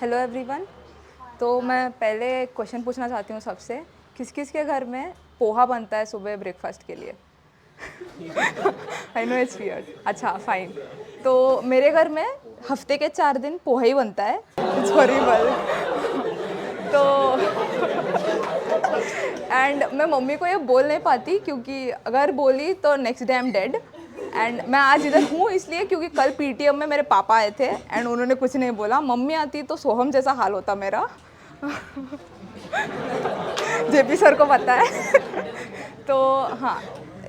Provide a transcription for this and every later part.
Hello everyone. तो मैं पहले क्वेश्चन पूछना चाहती हूँ सबसे, किस किस के घर में पोहा बनता है सुबह ब्रेकफास्ट के लिए? I know it's weird. अच्छा फाइन। तो मेरे घर में हफ्ते के 4 दिन पोहा ही बनता है। It's horrible. तो एंड मैं मम्मी को ये बोल नहीं पाती क्योंकि अगर बोली तो next day I am dead. And मैं आज इधर हूँ इसलिए क्योंकि कल पीटीएम में मेरे पापा आए थे एंड उन्होंने कुछ नहीं बोला। मम्मी आती तो सोहम जैसा हाल होता मेरा। जेपी सर को पता है। तो हाँ,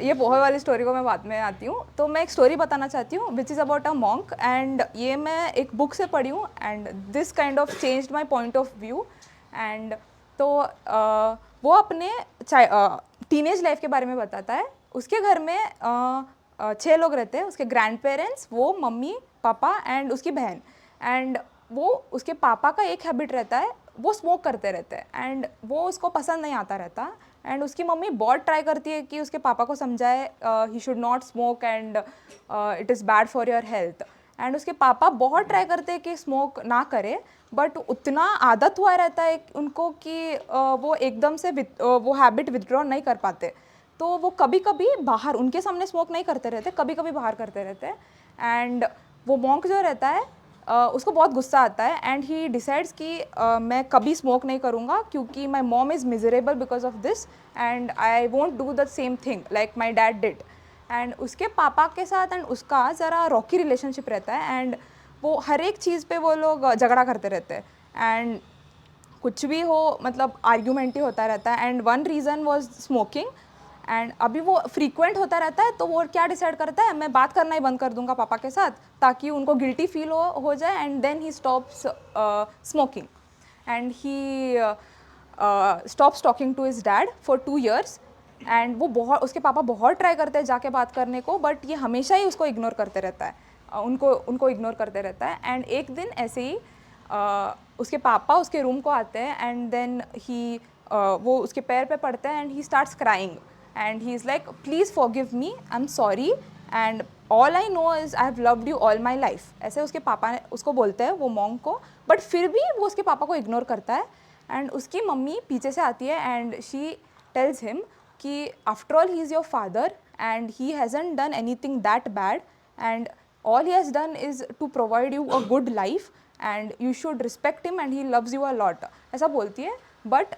ये पोहे वाली स्टोरी को मैं बाद में आती हूँ। तो मैं एक स्टोरी बताना चाहती हूँ which is about a monk and ये मैं एक बुक से पढ़ी हूँ and this kind of changed my point of view. And तो वो अपने टीनेज लाइफ के बारे में बताता है। उसके घर में 6 लोग रहते हैं, उसके ग्रैंड पेरेंट्स, वो मम्मी पापा एंड उसकी बहन। एंड वो उसके पापा का एक हैबिट रहता है, वो स्मोक करते रहते हैं एंड वो उसको पसंद नहीं आता रहता। एंड उसकी मम्मी बहुत ट्राई करती है कि उसके पापा को समझाए he should not smoke and it is bad for your health. And उसके पापा बहुत ट्राई करते हैं कि स्मोक ना करे, बट उतना आदत हुआ रहता है उनको कि वो एकदम से वो हैबिट विथड्रॉ नहीं कर पाते। तो वो कभी कभी बाहर उनके सामने स्मोक नहीं करते रहते, कभी कभी बाहर करते रहते हैं। एंड वो मॉन्क जो रहता है उसको बहुत गुस्सा आता है एंड ही डिसाइड्स कि मैं कभी स्मोक नहीं करूँगा क्योंकि my mom is miserable because of this and I won't do the same thing like my dad did. And उसके पापा के साथ एंड उसका ज़रा रॉकी रिलेशनशिप रहता है एंड वो हर एक चीज़ पे वो लोग झगड़ा करते रहते हैं एंड कुछ भी हो मतलब आर्ग्यूमेंट ही होता रहता है। And one reason was smoking and अभी वो फ्रीक्वेंट होता रहता है। तो वो क्या डिसाइड करता है, मैं बात करना ही बंद कर दूंगा पापा के साथ ताकि उनको गिल्टी फील हो जाए and then he stops smoking and he stops talking to his dad for 2 years। And वो बहुत उसके पापा बहुत ट्राई करते हैं जाके बात करने को, बट ये हमेशा ही उसको इग्नोर करते रहता है, उनको इग्नोर करते रहता है। एंड एक दिन ऐसे ही उसके पापा उसके रूम को आते हैं एंड देन ही वो उसके पैर पे पड़ते हैं and he starts crying and he is like please forgive me, I am sorry and all I know is I have loved you all my life. ऐसे उसके पापा ने उसको बोलते हैं वो मॉन्क को, बट फिर भी वो उसके पापा को इग्नोर करता है। एंड उसकी मम्मी पीछे से आती है एंड शी टेल्स हिम कि after all he is your father and he hasn't done anything that bad and all he has done is to provide you a good life and you should respect him and he loves you a lot, ऐसा बोलती है। But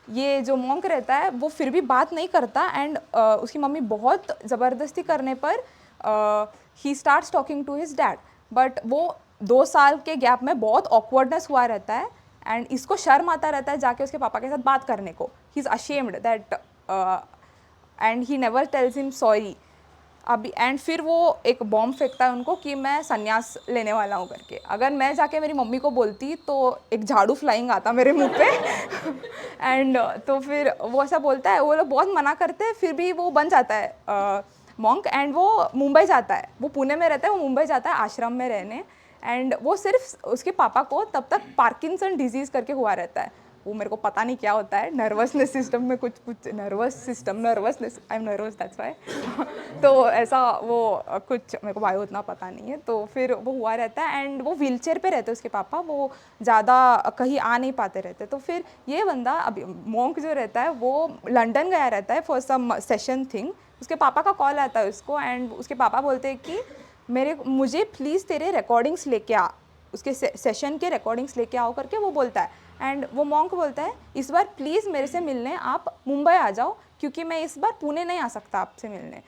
ये जो monk रहता है वो फिर भी बात नहीं करता एंड उसकी मम्मी बहुत ज़बरदस्ती करने पर ही starts talking to his dad. But वो 2 साल के गैप में बहुत ऑकवर्डनेस हुआ रहता है एंड इसको शर्म आता रहता है जाके उसके पापा के साथ बात करने को। He is ashamed that and he never tells him sorry. अभी एंड फिर वो एक बॉम्ब फेंकता है उनको कि मैं संन्यास लेने वाला हूँ करके। अगर मैं जाके मेरी मम्मी को बोलती तो एक झाड़ू फ्लाइंग आता मेरे मुंह पे। एंड तो फिर वो ऐसा बोलता है, वो लोग बहुत मना करते हैं फिर भी वो बन जाता है मॉन्क एंड वो मुंबई जाता है। वो पुणे में रहता है, वो मुंबई जाता है आश्रम में रहने। एंड वो सिर्फ उसके पापा को तब तक पार्किंसन डिजीज़ करके हुआ रहता है। वो मेरे को पता नहीं क्या होता है, नर्वसनेस सिस्टम में कुछ nervousness I am nervous that's why. तो ऐसा वो कुछ मेरे को बायो उतना पता नहीं है। तो फिर वो हुआ रहता है एंड वो व्हीलचेयर पे रहते उसके पापा, वो ज़्यादा कहीं आ नहीं पाते रहते। तो फिर ये बंदा अभी मॉन्क जो रहता है वो लंदन गया रहता है फॉर सम सेशन थिंग। उसके पापा का कॉल आता है उसको एंड उसके पापा बोलते हैं कि मुझे प्लीज़ तेरे रिकॉर्डिंग्स लेके आ, उसके सेशन के रिकॉर्डिंग्स लेके आओ करके वो बोलता है। एंड वो मॉन्क बोलता है इस बार प्लीज़ मेरे से मिलने आप मुंबई आ जाओ क्योंकि मैं इस बार पुणे नहीं आ सकता आपसे मिलने।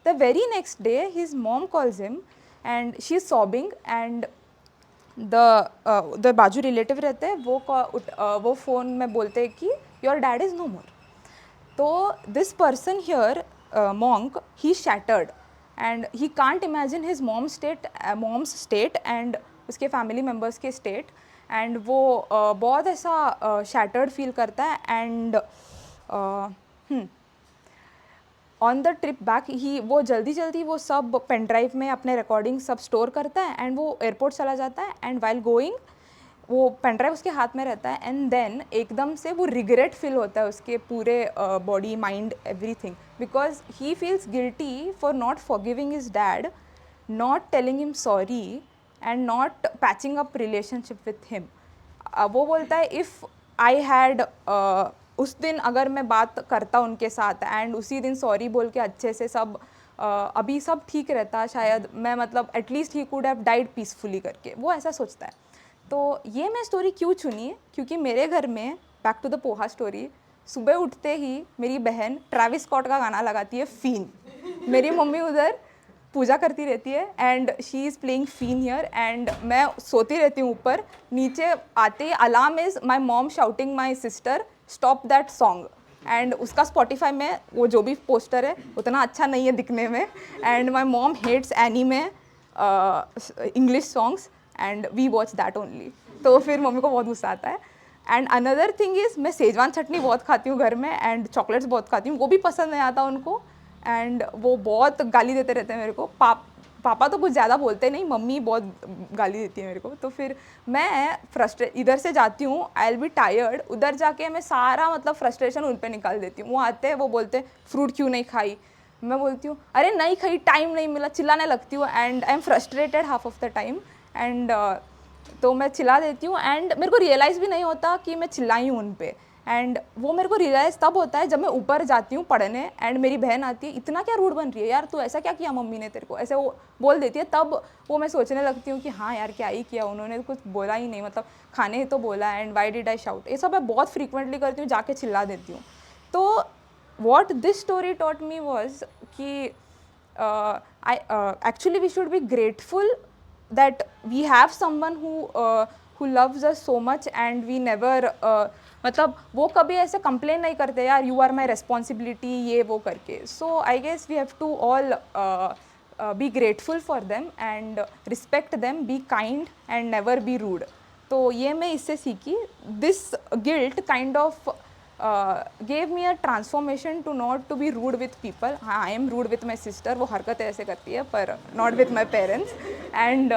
The very next day his mom calls him and she is sobbing and the बाजू रिलेटिव रहते हैं वो फ़ोन में बोलते हैं कि your dad is no more. तो this person here monk he shattered and he can't imagine his mom's state and उसके फैमिली मेम्बर्स के स्टेट। एंड वो बहुत ऐसा शैटर्ड फील करता है and on the trip back वो जल्दी वो सब पेन ड्राइव में अपने रिकॉर्डिंग सब स्टोर करता है एंड वो एयरपोर्ट चला जाता है। एंड वाइल गोइंग वो पेन ड्राइव उसके हाथ में रहता है एंड देन एकदम से वो रिग्रेट फील होता है उसके पूरे body mind everything, because he feels guilty for not forgiving his dad, not telling him sorry and not patching up relationship with him. वो बोलता है इफ़ आई हैड उस दिन अगर मैं बात करता उनके साथ एंड उसी दिन सॉरी बोल के अच्छे से सब अभी सब ठीक रहता शायद, मैं मतलब at least he could have died peacefully करके, वो ऐसा सोचता है। तो ये मैं स्टोरी क्यों चुनी है, क्योंकि मेरे घर में back to the poha story, सुबह उठते ही मेरी बहन ट्रैविस स्कॉट का गाना लगाती है फीन, मेरी मम्मी उधर पूजा करती रहती है and she is playing fine here and मैं सोती रहती हूँ ऊपर, नीचे आते ही alarm is my mom shouting my sister stop that song, and उसका स्पॉटिफाई में वो जो भी पोस्टर है उतना अच्छा नहीं है दिखने में, and my mom hates anime English songs and we watch that only. तो फिर मम्मी को बहुत गुस्सा आता है। एंड अनदर थिंग इज़ मैं सेजवान चटनी बहुत खाती हूँ घर में एंड चॉकलेट्स बहुत खाती हूँ, वो भी पसंद नहीं आता उनको एंड वो बहुत गाली देते रहते हैं मेरे को। पापा तो कुछ ज़्यादा बोलते नहीं, मम्मी बहुत गाली देती है मेरे को। तो फिर मैं फ्रस्ट्रेट इधर से जाती हूँ, आई विल बी टायर्ड, उधर जाके मैं सारा मतलब फ्रस्ट्रेशन उन पर निकाल देती हूँ। वो आते हैं, वो बोलते हैं फ्रूट क्यों नहीं खाई, मैं बोलती हूँ अरे नहीं खाई, टाइम नहीं मिला, चिल्लाने लगती हूँ and I am frustrated half of the time and तो मैं चिल्ला देती हूँ एंड मेरे को रियलाइज़ भी नहीं होता कि मैं चिल्लाई हूँ उन पर। एंड वो मेरे को रियलाइज़ तब होता है जब मैं ऊपर जाती हूँ पढ़ने एंड मेरी बहन आती है, इतना क्या रूड बन रही है यार, तू ऐसा क्या किया मम्मी ने तेरे को, ऐसे वो बोल देती है। तब वो मैं सोचने लगती हूँ कि हाँ यार क्या ही किया, उन्होंने कुछ बोला ही नहीं, मतलब खाने ही तो बोला and why did I shout. ये सब मैं बहुत फ्रीक्वेंटली करती हूँ, जाके चिल्ला देती हूँ। तो what this story taught me was कि I actually we should be grateful that we have someone who loves us so much and we never मतलब वो कभी ऐसे कंप्लेन नहीं करते यार यू आर माई रेस्पॉन्सिबिलिटी ये वो करके। So I guess we have to all be grateful for them and respect them, be kind and never be rude. तो ये मैं इससे सीखी। This guilt kind of gave me a transformation to not to be rude with people. हाँ, I am rude with my sister, वो हरकतें ऐसे करती है, पर not with my parents. And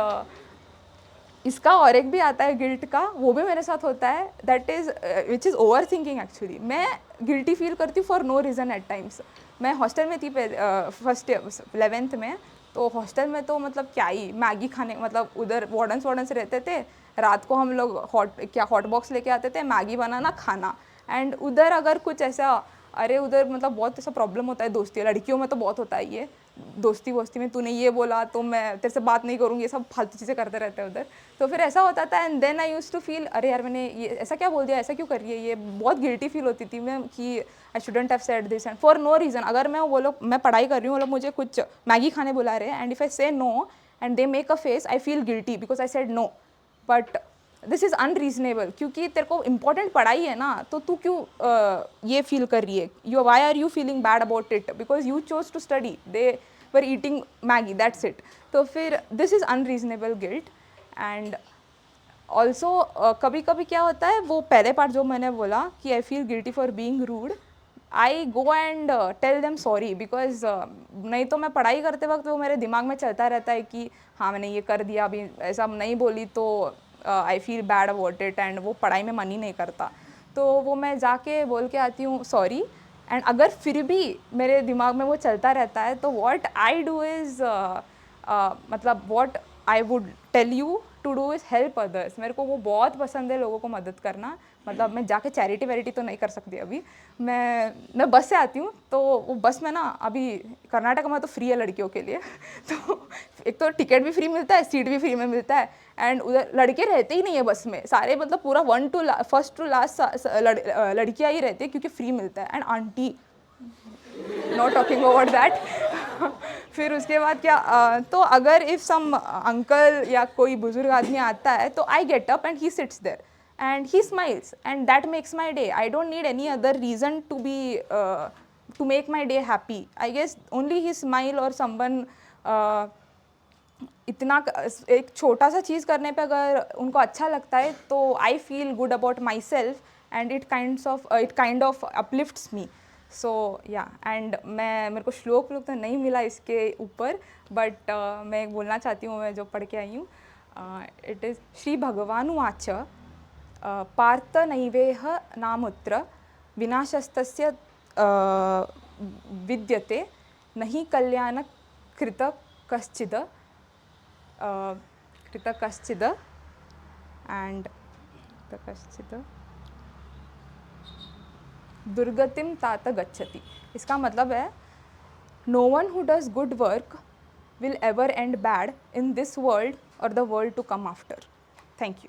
इसका और एक भी आता है गिल्ट का, वो भी मेरे साथ होता है, that is which is overthinking actually. मैं गिल्टी फील करती हूँ for no reason at times. मैं हॉस्टल में थी फर्स्ट 11th में, तो हॉस्टल में तो मतलब क्या ही मैगी खाने, मतलब उधर वार्डन्स रहते थे, रात को हम लोग हॉट बॉक्स लेके आते थे, मैगी बनाना खाना। एंड उधर अगर कुछ ऐसा, अरे उधर मतलब बहुत ऐसा प्रॉब्लम होता है दोस्ती, लड़कियों में तो बहुत होता है ये, दोस्ती वोस्ती में तूने ये बोला तो मैं तेरे से बात नहीं करूँगी, ये सब फालतू चीज़ें करते रहते हैं उधर। तो फिर ऐसा होता था and then I use to feel अरे यार मैंने ये ऐसा क्या बोल दिया, ऐसा क्यों कर रही है, ये बहुत गिल्टी फील होती थी मैं कि I shouldn't have said this and for no reason. अगर मैं पढ़ाई कर रही हूँ, वो लोग मुझे कुछ मैगी खाने बुला रहे हैं and if I say no and they make a face, I feel guilty because I said no, but this is unreasonable, क्योंकि तेरे को इंपॉर्टेंट पढ़ाई है ना, तो तू क्यों ये फील कर रही है, you why are you feeling bad about it, because you chose to study, they were eating Maggi, that's it. तो फिर this is unreasonable guilt. And also कभी कभी क्या होता है, वो पहले पार्ट जो मैंने बोला कि I feel guilty for being rude, I go and tell them sorry, because नहीं तो मैं पढ़ाई करते वक्त वो मेरे दिमाग में चलता रहता है कि हाँ मैंने ये कर दिया, अभी ऐसा नहीं बोली तो I feel bad about it, and वो पढ़ाई में मन ही नहीं करता। तो वो मैं जाके बोल के आती हूँ सॉरी, एंड अगर फिर भी मेरे दिमाग में वो चलता रहता है तो व्हाट आई डू इज़ मतलब what I would tell you to do is help others. मेरे को वो बहुत पसंद है लोगों को मदद करना, मतलब मैं जाके चैरिटी वैरिटी तो नहीं कर सकती अभी, मैं बस से आती हूँ, तो वो बस में ना अभी कर्नाटक में तो फ्री है लड़कियों के लिए तो एक तो टिकट भी फ्री मिलता है, सीट भी फ्री में मिलता है, एंड उधर लड़के रहते ही नहीं है बस में, सारे मतलब पूरा फर्स्ट टू लास्ट लड़कियाँ ही रहती है क्योंकि फ्री मिलता है, and aunty not talking about that फिर उसके बाद क्या तो अगर इफ़ सम अंकल या कोई बुजुर्ग आदमी आता है तो I get up and he sits there and he smiles and that makes my day. I don't need any other reason to be to make my day happy. I guess only his smile or someone इतना एक छोटा सा चीज़ करने पे अगर उनको अच्छा लगता है तो I feel good about myself and it kind of uplifts me. So yeah and मेरे को श्लोक तो नहीं मिला इसके ऊपर, बट मैं बोलना चाहती हूँ, मैं जो पढ़ के आई हूँ, इट इज़ श्री भगवानुवाच पार्थ नैवेह नामुत्र विनाशस्तस्य विद्यते नहि कल्याण कृत कश्चिद एंड कश्चित् दुर्गतिम तात गच्छति। इसका मतलब है no one who does good work will ever end bad in this world or the world to come after. Thank you.